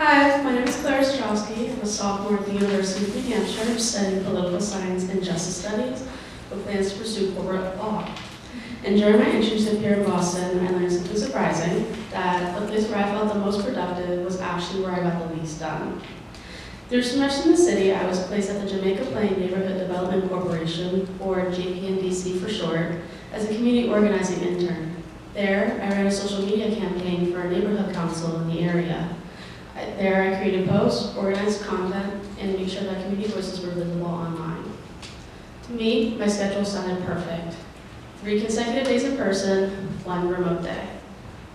Hi, my name is Astrofsky. I'm a sophomore at the University of New Hampshire studying political science and justice studies with plans to pursue corporate law. And during my internship here in Boston, I learned something surprising, that the place where I felt the most productive was actually where I got the least done. Through semester in the city, I was placed at the Jamaica Plain Neighborhood Development Corporation, or JPNDC for short, as a community organizing intern. There, I ran a social media campaign for a neighborhood council in the area. There, I created posts, organized content, and made sure that community voices were visible online. To me, my schedule sounded perfect. 3 consecutive days in person, 1 remote day.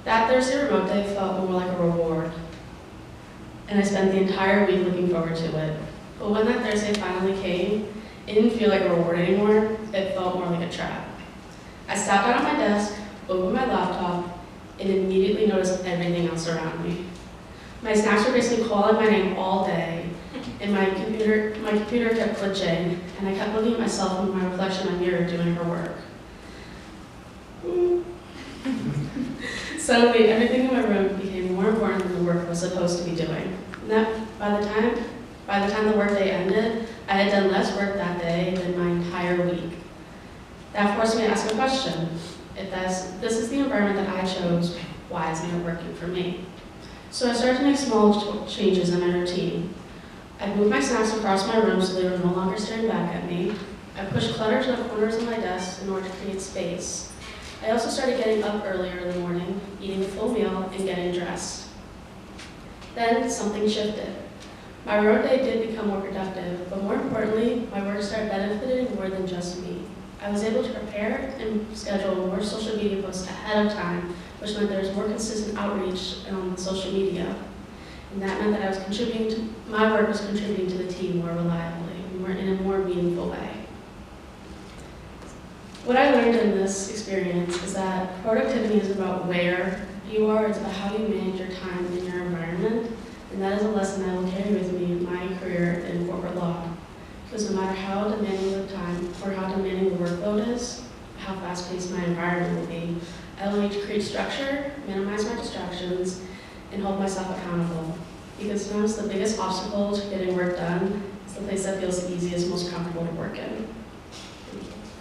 That Thursday remote day felt more like a reward, and I spent the entire week looking forward to it. But when that Thursday finally came, it didn't feel like a reward anymore, it felt more like a trap. I sat down at my desk, opened my laptop, and immediately noticed everything else around me. My snacks were basically calling my name all day, and my computer kept glitching, and I kept looking at myself in my reflection in the mirror doing her work. Suddenly, everything in my room became more important than the work I was supposed to be doing. And that by the time the workday ended, I had done less work that day than my entire week. That forced me to ask a question. If this is the environment that I chose, why isn't it working for me? So I started to make small changes in my routine. I moved my snacks across my room so they were no longer staring back at me. I pushed clutter to the corners of my desk in order to create space. I also started getting up earlier in the morning, eating a full meal, and getting dressed. Then something shifted. My road day did become more productive, but more importantly, my work started benefiting more than just me. I was able to prepare and schedule more social media posts ahead of time, which meant there was more consistent outreach on social media. And that meant that my work was contributing to the team more reliably, in a more meaningful way. What I learned in this experience is that productivity is about where you are, it's about how you manage your time in your environment, and that is a lesson I will carry with me in my career in corporate law. Because no matter how demanding the time or how demanding the workload is, how fast-paced my environment will be, I will need to create structure, minimize my distractions, and hold myself accountable. Because sometimes the biggest obstacle to getting work done is the place that feels easiest, most comfortable to work in.